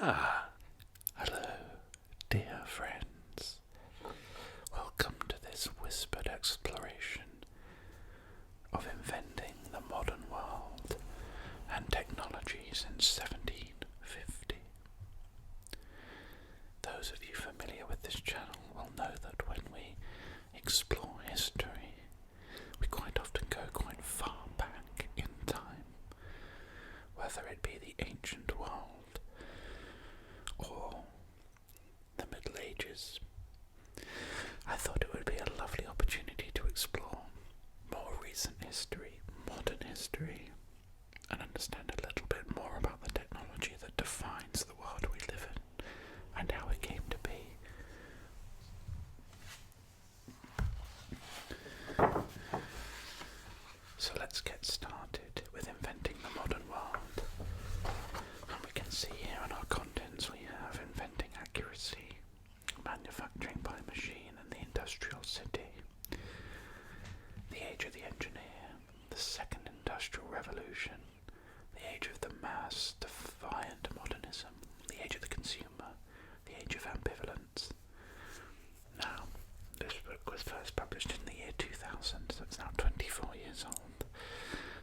Hello, dear friends. Welcome to this whispered exploration of inventing the modern world and technology since 1750. Those of you familiar with this channel will know that when we explore history, we quite often go quite far back in time, whether it be the ancient world or the Middle Ages. I thought it would be a lovely opportunity to explore more recent history, modern history, and understand a little bit more about the technology that defines the world we live in and how it came to be. So let's get started with inventing the modern world. And we can see here in our contents we have inventing accuracy, manufacturing by machine and the industrial city, the age of the engineer, the second industrial revolution, the age of the mass defiant modernism, the age of the consumer, the age of ambivalence. Now, this book was first published in the year 2000, so it's now 24 years old.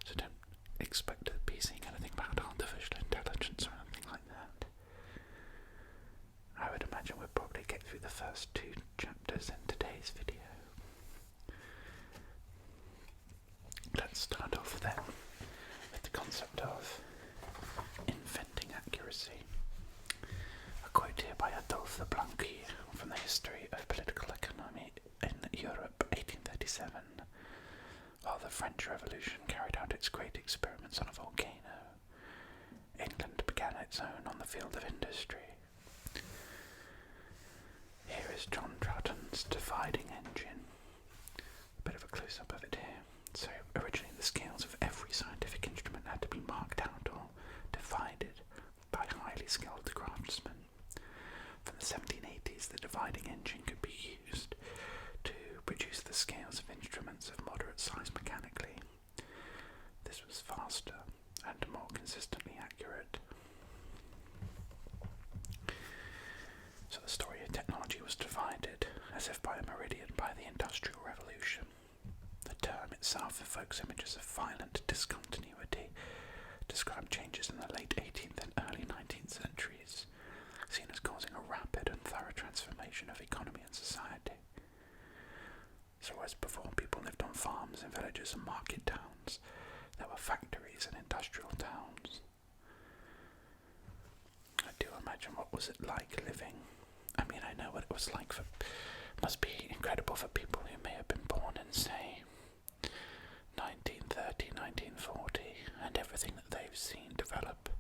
So don't expect to be seeing anything about artificial intelligence or anything like that. I would imagine we'll probably get through the first 2 chapters in today's video. Let's start off then with the concept of inventing accuracy. A quote here by Adolphe Blanqui from the History of Political Economy in Europe, 1837. While the French Revolution carried out its great experiments on a volcano, England began its own on the field of industry. Here is John Troughton's dividing engine. A bit of a close-up of it here. So, originally the scales of every scientific instrument had to be marked out or divided by highly skilled craftsmen. From the 1780s, the dividing engine could be used to produce the scales of instruments of moderate size mechanically. This was faster and more consistently accurate. So the story of technology was divided, as if by a meridian, by the Industrial Revolution. The term itself evokes images of violent discontinuity, describe changes in the late 18th and early 19th centuries, seen as causing a rapid and thorough transformation of economy and society. So whereas before people lived on farms and villages and market towns, there were factories and industrial towns. I do imagine what was it like living. I mean, I know what it was like must be incredible for people who may have been born in, say, 1930, 1940, and everything that they've seen develop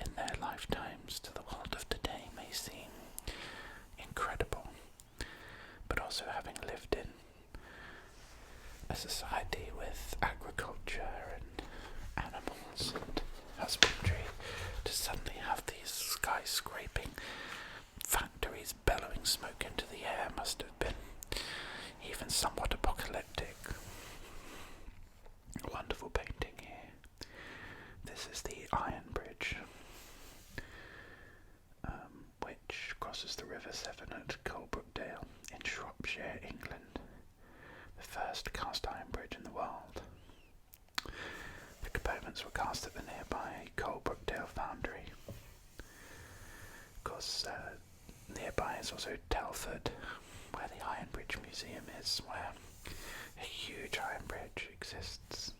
in their lifetimes to the world of today may seem incredible. But also having lived in a society with agriculture and animals and husbandry, to suddenly have these skyscraping factories bellowing smoke into the air must have been even somewhat apocalyptic. A wonderful painting here. This is the Iron Bridge, which crosses the River Severn at Coalbrookdale in Shropshire, England. The first cast iron bridge in the world. The components were cast at the nearby Coalbrookdale foundry. Of course, nearby is also Telford, where the Iron Bridge Museum is, where a huge iron bridge exists.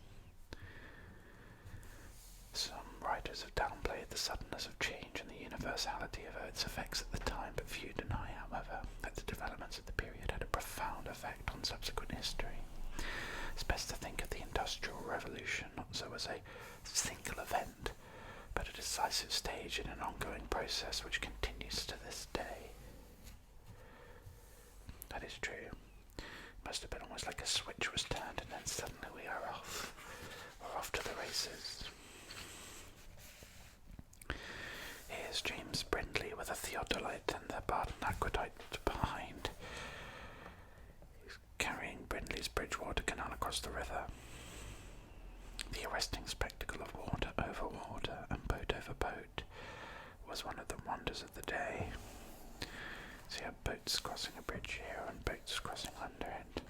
Some writers have downplayed the suddenness of change and the universality of its effects at the time, but few deny, however, that the developments of the period had a profound effect on subsequent history. It's best to think of the Industrial Revolution not so as a single event, but a decisive stage in an ongoing process which continues to this day. That is true. It must have been almost like a switch was turned and then suddenly we are off. We're off to the races. Here's James Brindley with a theodolite and the Barton aqueduct behind. He's carrying Brindley's Bridgewater Canal across the river. The arresting spectacle of water over water and boat over boat was one of the wonders of the day. So you have boats crossing a bridge here and boats crossing under it.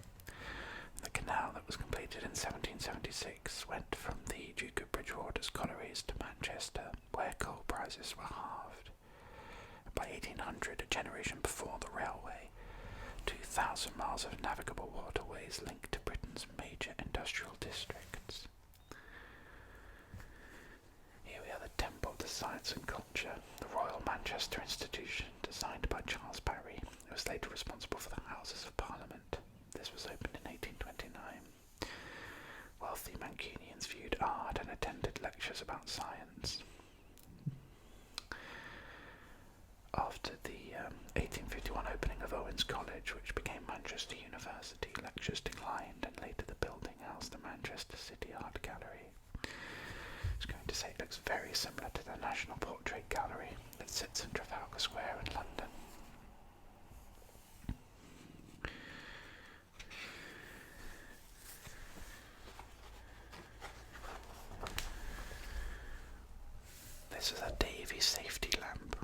The canal that was completed in 1776 went from the Duke of Bridgewater's collieries to Manchester, where coal prices were halved. By 1800, a generation before the railway, 2,000 miles of navigable waterways linked to Britain's major industrial districts. Here we are, the Temple to Science and Culture, the Royal Manchester Institution, designed by Charles Barry. It was later responsible for the Houses of Parliament. This was opened in 1829. Wealthy Mancunians viewed art and attended lectures about science. After the 1851 opening of Owens College, which became Manchester University, lectures declined, and later the building housed the Manchester City Art Gallery. I was going to say it looks very similar to the National Portrait Gallery that sits in Trafalgar Square in London. This is a Davy safety lamp,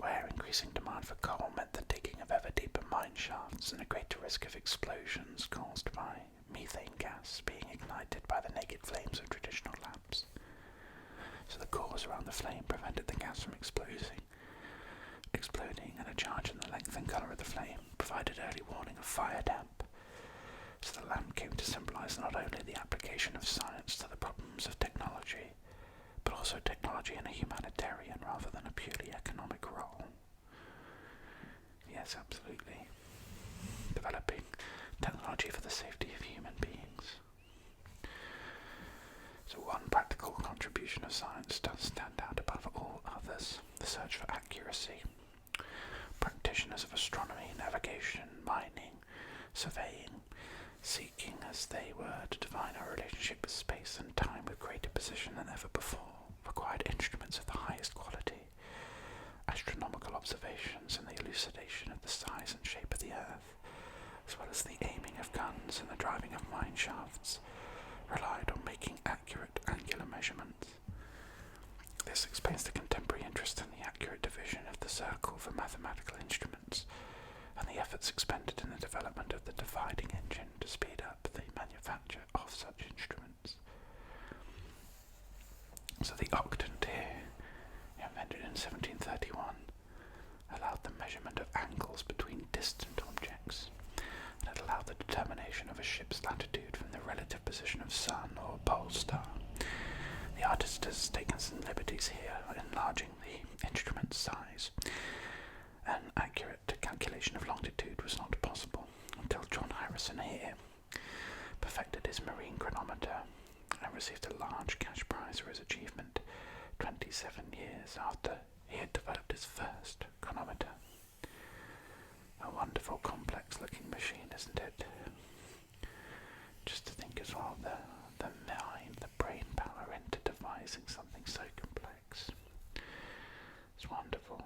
where increasing demand for coal meant the digging of ever deeper mine shafts and a greater risk of explosions caused by methane gas being ignited by the naked flames of traditional lamps. So the cores around the flame prevented the gas from exploding, and a charge in the length and colour of the flame provided early warning of fire damp. So the lamp came to symbolise not only the application of science to the problems of technology, but also technology in a humanitarian rather than a purely economic role. Yes, absolutely. Developing technology for the safety of human beings. So one practical contribution of science does stand out above all others: the search for accuracy. Practitioners of astronomy, navigation, mining, surveying, seeking as they were to define our relationship with space and time with greater precision than ever before, required instruments of the highest quality, astronomical observations and the elucidation of the size and shape of the Earth, as well as the aiming of guns and the driving of mine shafts, relied on making accurate angular measurements. This explains the contemporary interest in the accurate division of the circle for mathematical instruments, and the efforts expended in the development of the dividing engine to speed up the manufacture of such instruments. So the octant here, invented in 1731, allowed the measurement of angles between distant objects, and it allowed the determination of a ship's latitude from the relative position of sun or pole star. The artist has taken some liberties here, enlarging the instrument's size. An accurate calculation of longitude was not possible until John Harrison here perfected his marine chronometer and received a large cash prize for his achievement 27 years after he had developed his first chronometer. A wonderful, complex-looking machine, isn't it? Just to think as well, the mind, the brain power into devising something so complex. It's wonderful.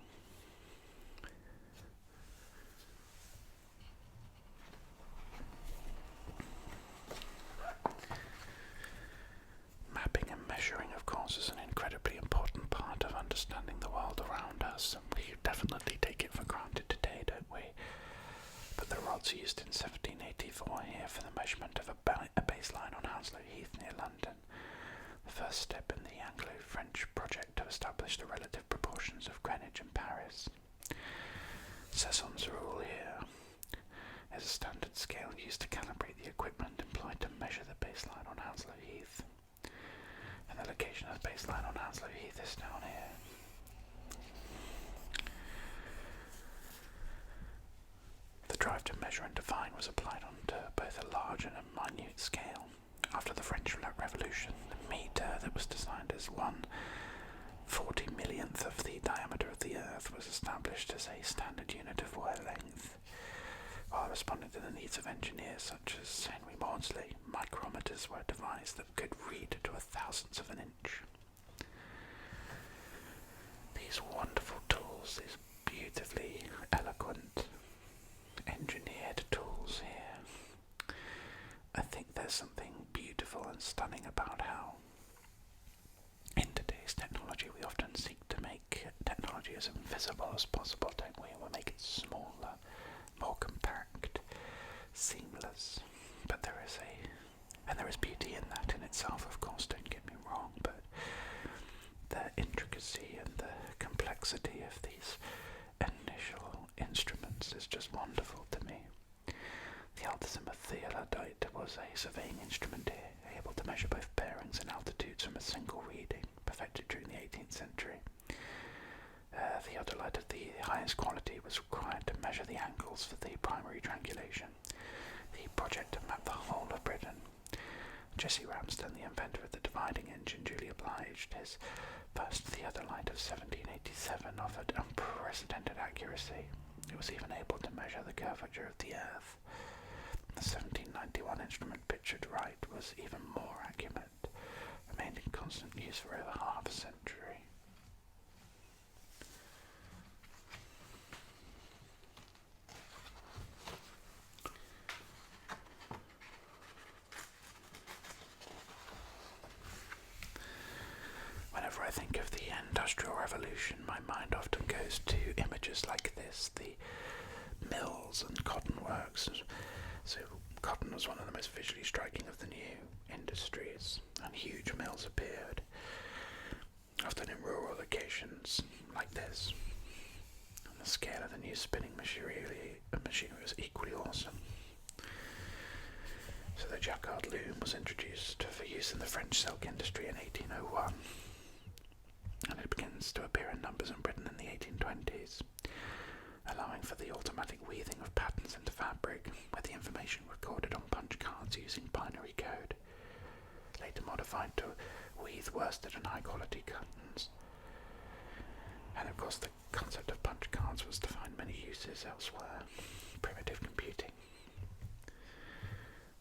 Mapping and measuring, of course, is an incredibly important part of understanding the world around us, and we definitely take it for granted today, don't we? But the rods used in 1784 here for the measurement of a baseline on Hounslow Heath near London, the first step in the Anglo-French project to establish the relative proportions of Greenwich and Paris. Cesson's rule here is a standard scale used to calibrate the equipment employed to measure the baseline on Hounslow Heath. And the location of the baseline on Hounslow Heath is down here. The drive to measure and define was applied onto both a large and a minute scale. After the French Revolution, the metre that was designed as 1/40,000,000th of the diameter of the Earth was established as a standard unit of wire length. While responding to the needs of engineers such as Henry Maudslay, micrometers were devised that could read to 1/1000th of an inch. These wonderful tools, these beautifully eloquent, engineered tools here. I think there's something beautiful and stunning about how in today's technology we often seek to make technology as visible as possible, don't we? We make it smaller, more compact, seamless. But there is beauty in that in itself, of course, don't get me wrong, but the intricacy and the complexity of these initial instruments is just wonderful to me. The altisimmer theodolite was a surveying instrument able to measure both bearings and altitudes from a single reading, perfected during the 18th century. Theodolite of the highest quality was required to measure the angles for the primary triangulation. The project to map the whole of Britain. Jesse Ramsden, the inventor of the dividing engine, duly obliged. His first theodolite of 1787 offered unprecedented accuracy. It was even able to measure the curvature of the Earth. The 1791 instrument pictured right was even more accurate, remained in constant use for over half a century. Whenever I think of the Industrial Revolution, my mind often goes to images like this, the mills and cotton works. So cotton was one of the most visually striking of the new industries, and huge mills appeared, often in rural locations like this. And the scale of the new spinning machinery was equally awesome. So the jacquard loom was introduced for use in the French silk industry in 1801, and it begins to appear in numbers in Britain in the 1820s, allowing for the automatic weaving of patterns into fabric, with the information recorded on punch cards using binary code, later modified to weave worsted and high-quality cottons. And of course the concept of punch cards was to find many uses elsewhere. Primitive computing.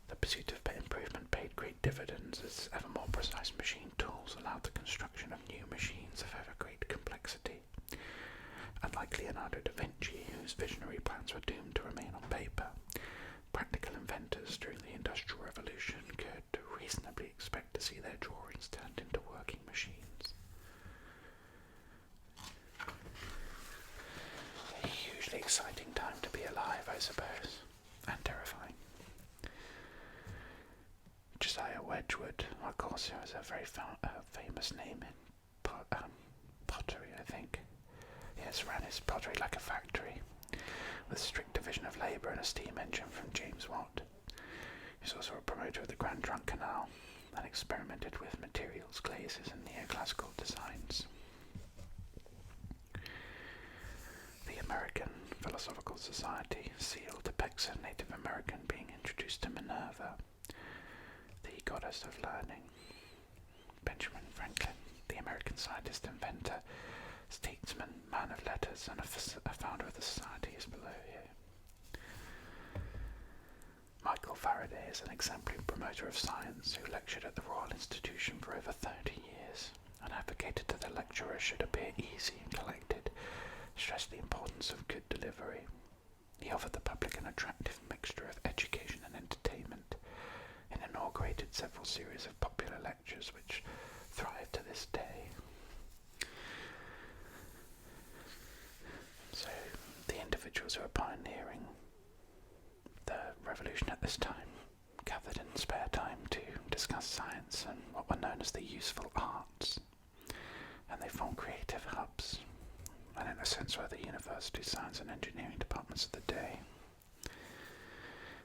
The pursuit of improvement paid great dividends as ever more precise machine tools allowed the construction of new machines of ever greater complexity. Unlike Leonardo da Vinci, whose visionary plans were doomed to remain on paper, practical inventors during the Industrial Revolution could reasonably expect to see their drawings turned into working machines. A hugely exciting time to be alive, I suppose, and terrifying. Josiah Wedgwood, of course, he was a very famous name in pottery, I think. Yes, ran his pottery like a factory, with strict division of labour and a steam engine from James Watt. He was also a promoter of the Grand Trunk Canal and experimented with materials, glazes and neoclassical designs. The American Philosophical Society seal depicts a Native American being introduced to Minerva, the goddess of learning. Benjamin Franklin, the American scientist, inventor, statesman, man of letters, and a founder of the society is below here. Michael Faraday is an exemplary promoter of science who lectured at the Royal Institution for over 30 years and advocated that the lecturer should appear easy and collected, stressed the importance of good delivery. He offered the public an attractive mixture of education and entertainment and inaugurated several series of popular lectures which thrive to this day. So the individuals who are pioneering the revolution at this time gathered in spare time to discuss science and what were known as the useful arts, and they formed creative hubs, and in a sense were the university science and engineering departments of the day.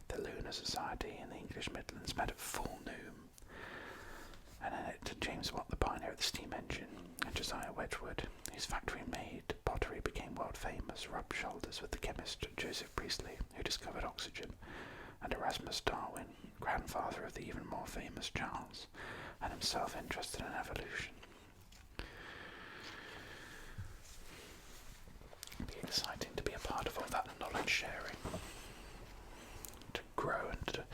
The Lunar Society in the English Midlands met at full noon, and in it James Watt, the pioneer of the steam engine, and Josiah Wedgwood, whose factory-made pottery became world famous, rubbed shoulders with the chemist Joseph Priestley, who discovered oxygen, and Erasmus Darwin, grandfather of the even more famous Charles, and himself interested in evolution. It'd be exciting to be a part of all that knowledge sharing, to grow and to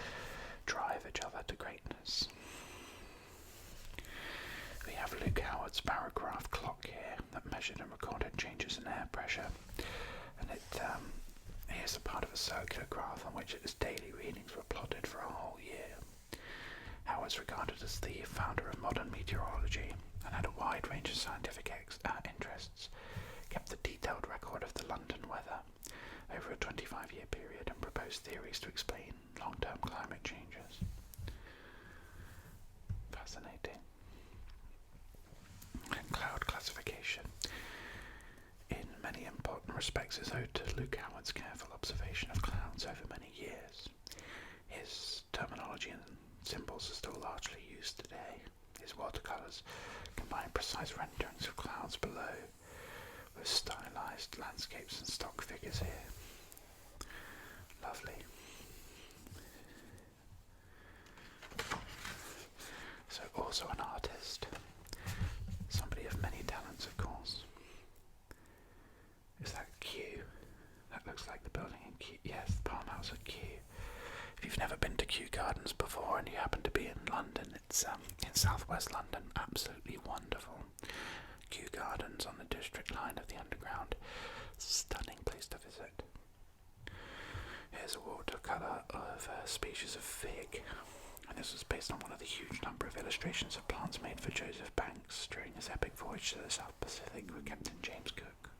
drive each other to greatness. We have Luke Howard's barograph clock here that measured and recorded changes in air pressure, and here's a part of a circular graph on which its daily readings were plotted for a whole year. Howard's regarded as the founder of modern meteorology and had a wide range of scientific interests, kept a detailed record 25-year period and proposed theories to explain long-term climate changes. Fascinating. And cloud classification, in many important respects, is owed to Luke Howard's careful observation of clouds over many years. His terminology and symbols are still largely used today. His watercolours combine precise renderings of clouds below with stylized landscapes and stock figures here. Lovely. So also an artist. Somebody of many talents, of course. Is that Kew? That looks like the building in Kew. Yes, the Palm House at Kew. If you've never been to Kew Gardens before and you happen to be in London, it's in southwest London, absolutely wonderful. Kew Gardens on the District Line of the Underground. Stunning place to visit. Here's a watercolour of a species of fig, and this was based on one of the huge number of illustrations of plants made for Joseph Banks during his epic voyage to the South Pacific with Captain James Cook.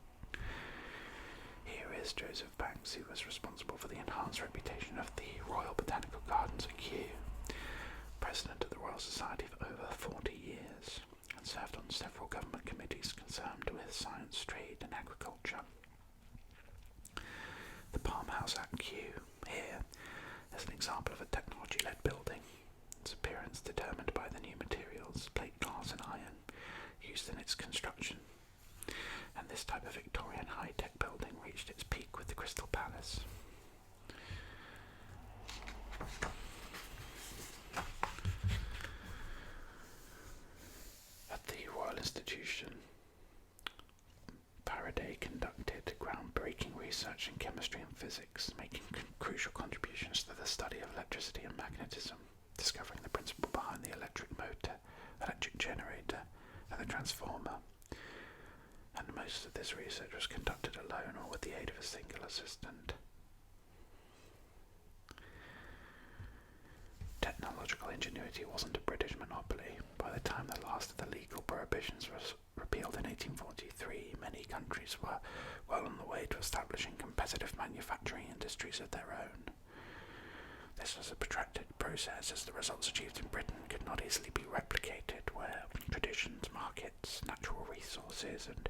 Here is Joseph Banks, who was responsible for the enhanced reputation of the Royal Botanical Gardens at Kew, president of the Royal Society for over 40 years, and served on several government committees concerned with science, trade and agriculture. The Palm House at Kew, here, is an example of a technology-led building, its appearance determined by the new materials, plate glass and iron, used in its construction. And this type of Victorian high-tech building reached its peak with the Crystal Palace. At the Royal Institution, Faraday conducted groundbreaking research in chemistry and physics, making crucial contributions to the study of electricity and magnetism, discovering the principle behind the electric motor, electric generator, and the transformer. And most of this research was conducted alone or with the aid of a single assistant. Technological ingenuity wasn't a British monopoly. By the time the last of the legal prohibitions was repealed in 1843, many countries were well on the way to establishing competitive manufacturing industries of their own. This was a protracted process, as the results achieved in Britain could not easily be replicated, where traditions, markets, natural resources and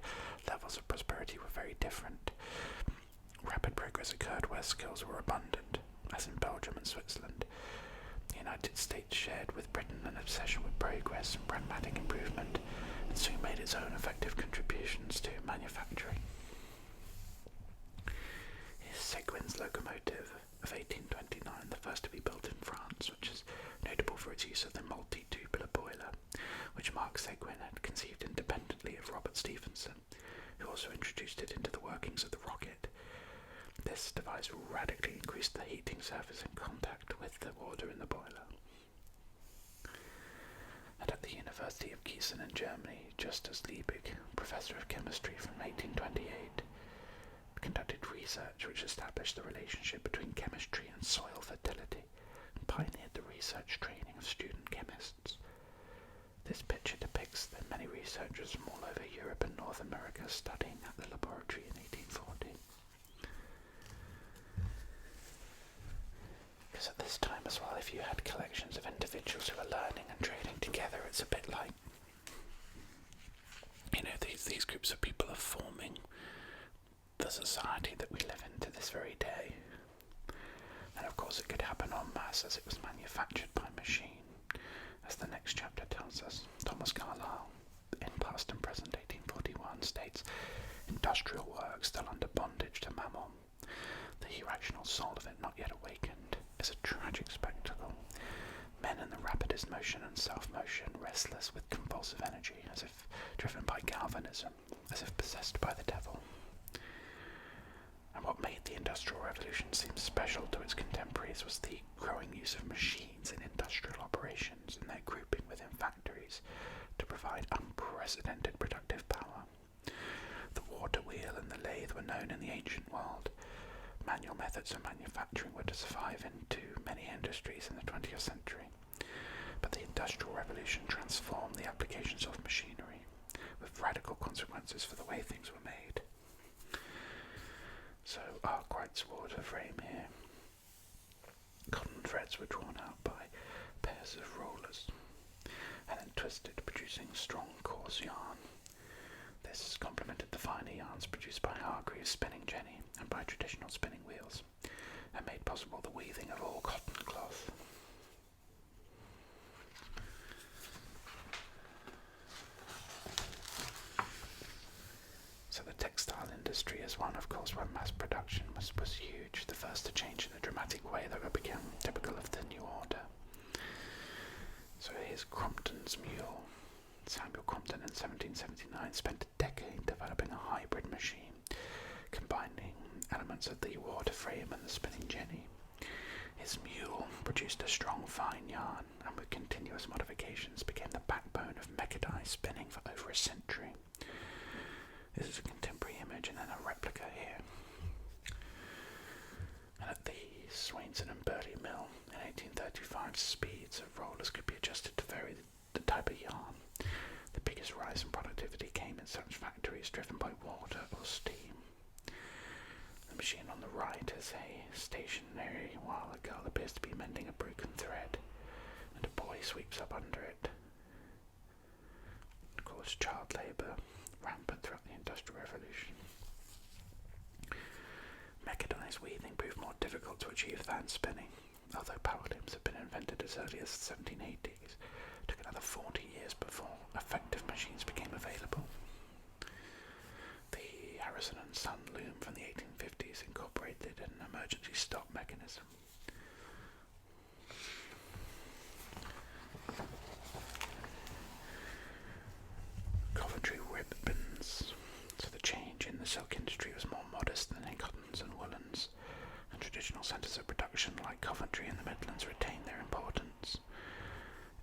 levels of prosperity were very different. Rapid progress occurred where skills were abundant, as in Belgium and Switzerland. The United States shared with Britain an obsession with progress and pragmatic improvement, and soon made its own effective contributions to manufacturing. Here's Seguin's locomotive of 1829, the first to be built in France, which is notable for its use of the multi-tubular boiler, which Mark Seguin had conceived independently of Robert Stephenson, who also introduced it into the workings of the rocket. This device radically increased the heating surface in contact with the water in the boiler. And at the University of Gießen in Germany, Justus Liebig, professor of chemistry from 1828, conducted research which established the relationship between chemistry and soil fertility, and pioneered the research training of student chemists. This picture depicts the many researchers from all over Europe and North America studying at the laboratory in 1840. Because at this time as well, if you had collections of individuals who are learning and trading together, it's a bit like, these groups of people are forming the society that we live in to this very day. And of course it could happen en masse as it was manufactured by machine, as the next chapter tells us. Thomas Carlyle, in Past and Present 1841, states, "Industrial work still under bondage to mammon. The irrational soul of it not yet awakened is a tragic spectacle. Men in the rapidest motion and self-motion, restless with convulsive energy, as if driven by galvanism, as if possessed by the devil." And what made the Industrial Revolution seem special to its contemporaries was the growing use of machines in industrial operations and their grouping within factories to provide unprecedented productive power. The water wheel and the lathe were known in the ancient world. Manual methods of manufacturing were to survive into many industries in the 20th century. But the Industrial Revolution transformed the applications of machinery, with radical consequences for the way things were made. So Arkwright's water frame here. Cotton threads were drawn out by pairs of rollers and then twisted, producing strong, coarse yarn. This complemented the finer yarns produced by Hargreaves' spinning jenny and by traditional spinning wheels, and made possible the weaving of all cotton cloth. So the textile industry is one, of course, where mass production was huge, the first to change in a dramatic way that became typical of the new order. So here's Crompton's mule. Samuel Crompton in 1779 spent a decade developing a hybrid machine, combining elements of the water frame and the spinning jenny. His mule produced a strong, fine yarn, and with continuous modifications became the backbone of mechanized spinning for over a century. This is a contemporary image and then a replica here. And at the Swainson and Burley mill in 1835, speeds of rollers could be adjusted to vary the type of yarn. The biggest rise in productivity came in such factories driven by water or steam. The machine on the right is a stationary while a girl appears to be mending a broken thread, and a boy sweeps up under it. Of course, child labour rampant throughout the Industrial Revolution. Mechanised weaving proved more difficult to achieve than spinning. Although power looms had been invented as early as the 1780s, it took another 40 years before effective machines became available. The Harrison and Son loom from the 1850s incorporated an emergency stop mechanism. Coventry ribbons. So the change in the silk industry was more modest than in cottons and woolens, and traditional centres of production like Coventry and the Midlands retained their importance.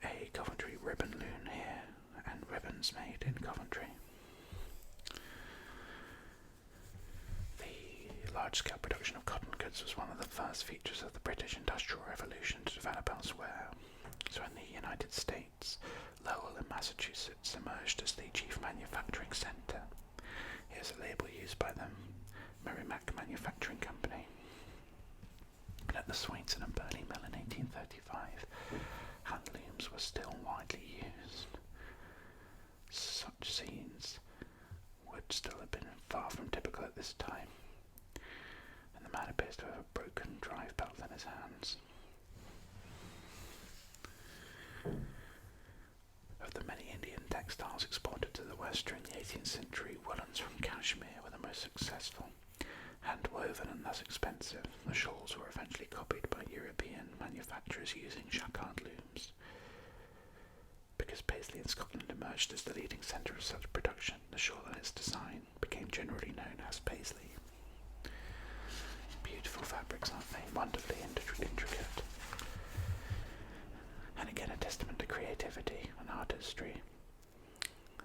A Coventry ribbon loom here, and ribbons made in Coventry. The large-scale production of cotton goods was one of the first features of the British Industrial Revolution to develop elsewhere. So in the United States, Lowell in Massachusetts emerged as the chief manufacturing centre. Here's a label used by the Merrimack Manufacturing Company. And at the Swainson and Burley mill in 1835, hand looms were still widely used. Such scenes would still have been far from typical at this time, and the man appears to have a broken drive belt in his hands. Of the many Indian textiles exported to the West during the 18th century, woolens from Kashmir were the most successful. Hand-woven and thus expensive, the shawls were eventually copied by European manufacturers using jacquard looms. Because Paisley in Scotland emerged as the leading centre of such production, the shawl and its design became generally known as Paisley. Beautiful fabrics, aren't they? Wonderfully intricate. And again, a testament to creativity and artistry.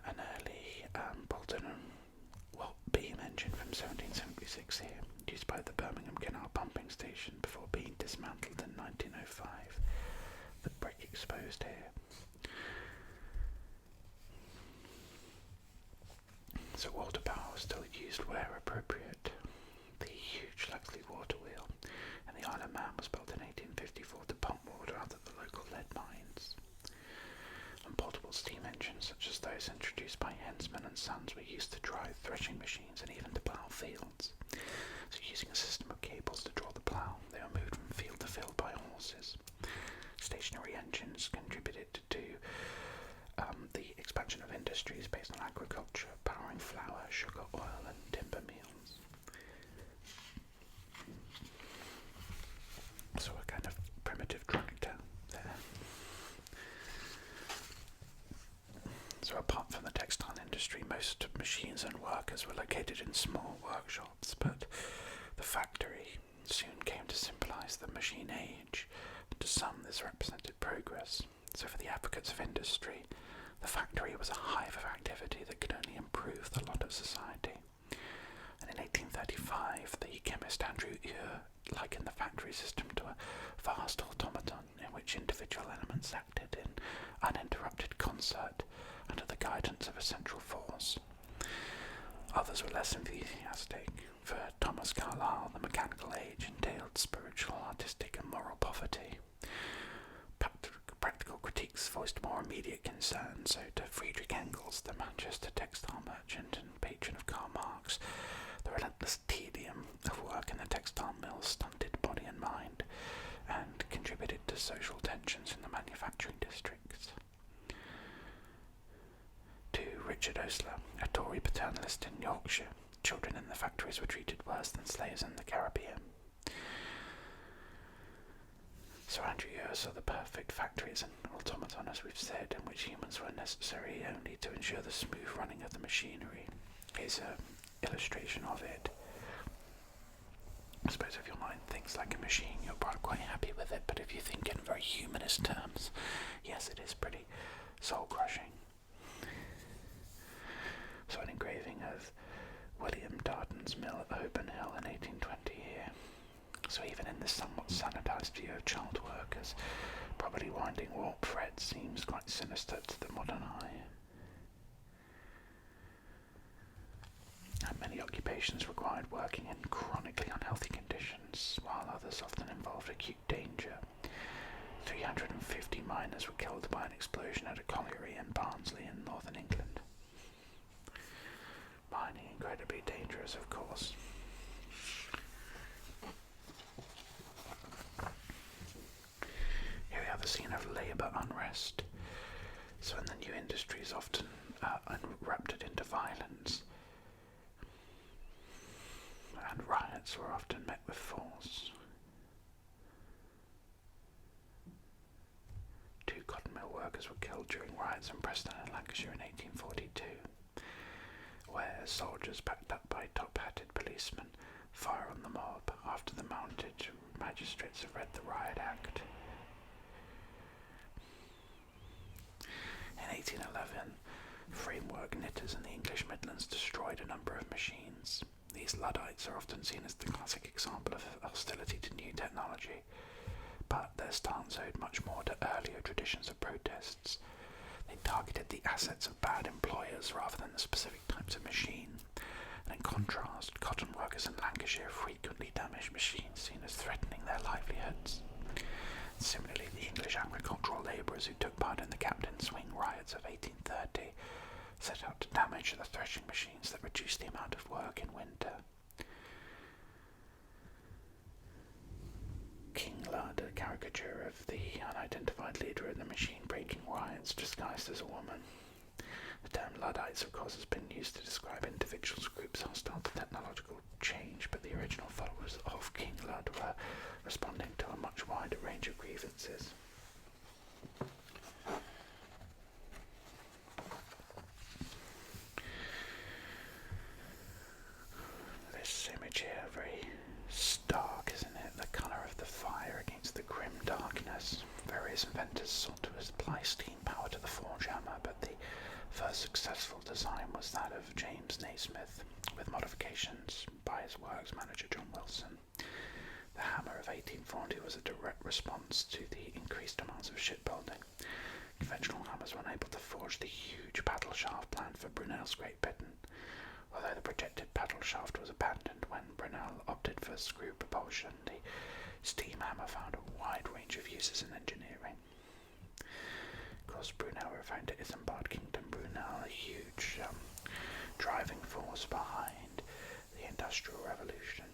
An early Bolton and Watt beam engine from 1776 here, used by the Birmingham Canal pumping station before being dismantled in 1905. The brick exposed here. So water power was still used where appropriate. The huge Luxley water wheel in the Isle of Man was built in 1854 to pump water out of the local lead mines. And portable steam engines, such as those introduced by Hensman and Sons, were used to drive threshing machines and even to plough fields. So using a system of cables to draw the plough, they were moved from field to field by horses. Stationary engines contributed to the expansion of industries based on agriculture, powering flour, sugar, oil and timber mills. So a kind of primitive tractor there. So apart from the textile industry, most machines and workers were located in small workshops, but the factory soon came to symbolise the machine age. To some, this represented progress. So for the advocates of industry, the factory was a hive of activity that could only improve the lot of society. And in 1835, the chemist Andrew Ure likened the factory system to a vast automaton in which individual elements acted in uninterrupted concert under the guidance of a central force. Others were less enthusiastic. For Thomas Carlyle, the mechanical age entailed spiritual, artistic, and moral poverty. Practical critiques voiced more immediate concerns, so to Friedrich Engels, the Manchester textile merchant and patron of Karl Marx, the relentless tedium of work in the textile mills stunted body and mind, and contributed to social tensions in the manufacturing districts. To Richard Osler, a Tory paternalist in Yorkshire, children in the factories were treated worse than slaves in the Caribbean. Sir Andrew Ure saw the perfect factory as an automaton, as we've said, in which humans were necessary only to ensure the smooth running of the machinery. Here's an illustration of it. I suppose if your mind thinks like a machine, you're probably quite happy with it, but if you think in very humanist terms, yes, it is pretty soul-crushing. So an engraving of William Darden's mill at Oban Hill in 1820 here. So even in this somewhat sanitised view of child workers, probably winding warp thread seems quite sinister to the modern eye. And many occupations required working in chronically unhealthy conditions, while others often involved acute danger. 350 miners were killed by an explosion at a colliery in Barnsley in northern England. Mining incredibly dangerous, of course. Here we have a scene of labour unrest. So in the new industries often erupted into violence, and riots were often met with force. 2 cotton mill workers were killed during riots in Preston and Lancashire in 1842, where soldiers backed up by top-hatted policemen fire on the mob after the mounted magistrates have read the Riot Act. In 1811, framework knitters in the English Midlands destroyed a number of machines. These Luddites are often seen as the classic example of hostility to new technology, but their stance owed much more to earlier traditions of protests. They targeted the assets of bad employers rather than the specific types of machine, and in contrast, cotton workers in Lancashire frequently damaged machines seen as threatening their livelihoods. Similarly, the English agricultural labourers who took part in the Captain Swing riots of 1830 set out to damage the threshing machines that reduced the amount of work in winter. King Lud, a caricature of the unidentified leader of the machine-breaking riots disguised as a woman. The term Luddites, of course, has been used to describe individuals, groups hostile to technological change, but the original followers of King Lud were responding to a much wider range of grievances. This image here, very stark, isn't it? The colour of the fire against the grim darkness. Various inventors sought to apply steam power to the forge hammer, but the first successful design was that of James Naismith, with modifications by his works manager John Wilson. The hammer of 1840 was a direct response to the increased amounts of shipbuilding. Conventional hammers were unable to forge the huge paddle shaft planned for Brunel's Great Britain, although the projected paddle shaft was abandoned when Brunel opted for screw propulsion. The steam hammer found a wide range of uses in engineering. Of course, Brunel referring to Isambard Kingdom Brunel, a huge driving force behind the Industrial Revolution.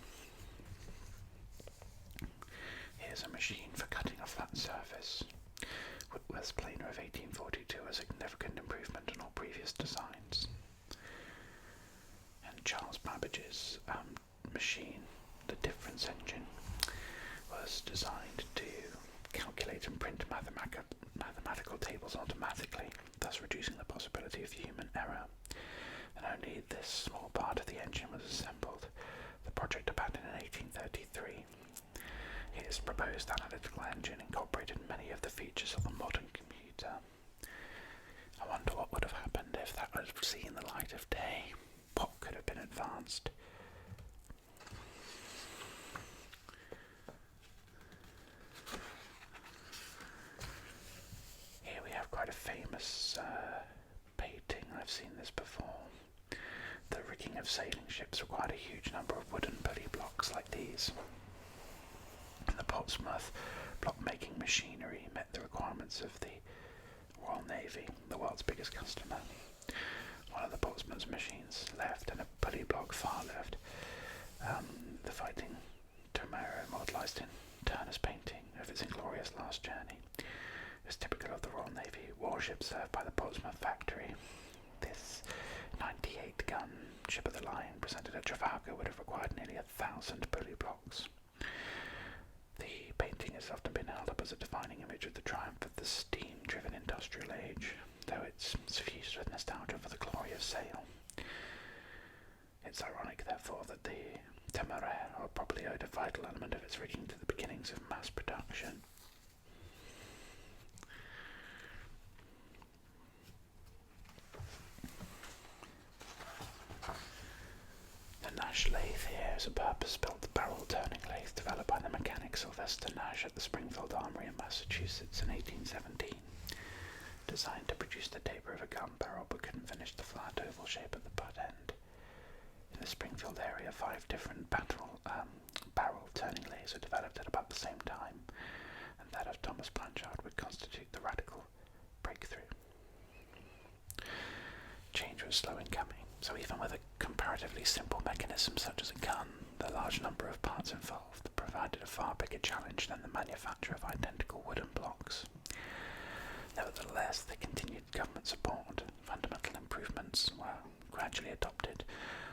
Here's a machine for cutting a flat surface. Whitworth's planer of 1842, a significant improvement on all previous designs. And Charles Babbage's machine, the difference engine, was designed to calculate and print mathematical tables automatically, thus reducing the possibility of human error. And only this small part of the engine was assembled. The project abandoned in 1833. His proposed analytical engine incorporated many of the features of the modern computer. I wonder what would have happened if that had seen the light of day. What could have been advanced? Here we have quite a famous painting. I've seen this before. The rigging of sailing ships required a huge number of wooden pulley blocks like these. And the Portsmouth block-making machinery met the requirements of the Royal Navy, the world's biggest customer. One of the Portsmouth's machines left and a pulley block far left. The Fighting Tomorrow, immortalised in Turner's painting of its inglorious last journey, is typical of the Royal Navy warship served by the Portsmouth factory. This 98-gun ship of the line presented at Trafalgar would have required nearly 1,000 pulley blocks. The painting has often been held up as a defining image of the triumph of the steam-driven industrial age, though it's suffused with nostalgia for the glory of sail. It's ironic, therefore, that the Temeraire probably owed a vital element of its rigging to the beginnings of mass production. The Nash lathe here is a purpose-built barrel-turning lathe developed by the mechanic Sylvester Nash at the Springfield Armory in Massachusetts in 1817. Designed to produce the taper of a gun barrel but couldn't finish the flat oval shape at the butt end. In the Springfield area, 5 different barrel-turning lathes were developed at about the same time, and that of Thomas Blanchard would constitute the radical breakthrough. Change was slow in coming, so even with a comparatively simple mechanism such as a gun, the large number of parts involved provided a far bigger challenge than the manufacture of identical wooden blocks. Nevertheless, the continued government support, fundamental improvements were gradually adopted,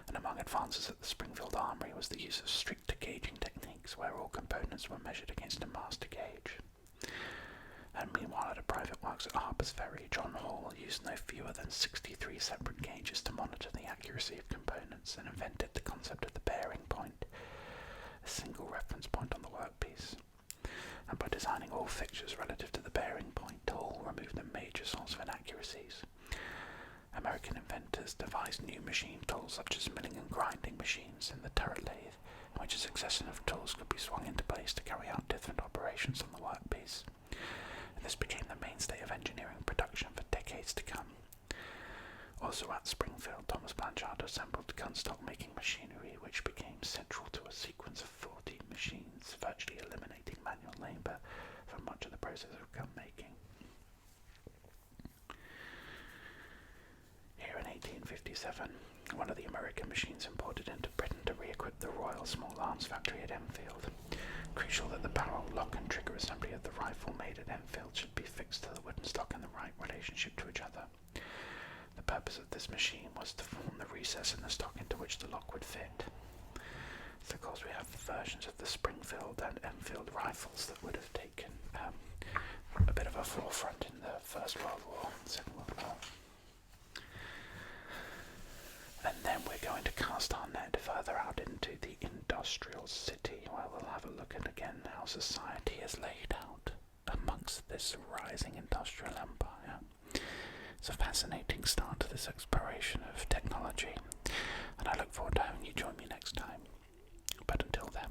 and among advances at the Springfield Armory was the use of stricter gauging techniques where all components were measured against a master gauge. And meanwhile, at a private works at Harper's Ferry, John Hall used no fewer than 63 separate gauges to monitor the accuracy of components and invented the concept of the bearing point, a single reference point on the workpiece. And by designing all fixtures relative to the bearing point, Hall removed a major source of inaccuracies. American inventors devised new machine tools such as milling and grinding machines in the turret lathe, in which a succession of tools could be swung into place to carry out different operations on the workpiece. And this became the mainstay of engineering production for decades to come. Also at Springfield, Thomas Blanchard assembled gun-stock-making machinery, which became central to a sequence of 14 machines, virtually eliminating manual labour from much of the process of gun-making. Here in 1857, one of the American machines imported into Britain to re-equip the Royal Small Arms Factory at Enfield. Crucial that the barrel, lock and trigger assembly of the rifle made at Enfield should be fixed to the wooden stock in the right relationship to each other. The purpose of this machine was to form the recess in the stock into which the lock would fit. So of course we have versions of the Springfield and Enfield rifles that would have taken a bit of a forefront in the First World War, Second World War. And then we're going to cast our net further out into the industrial city, where we'll have a look at again how society is laid out amongst this rising industrial empire. It's a fascinating start to this exploration of technology, and I look forward to having you join me next time. But until then,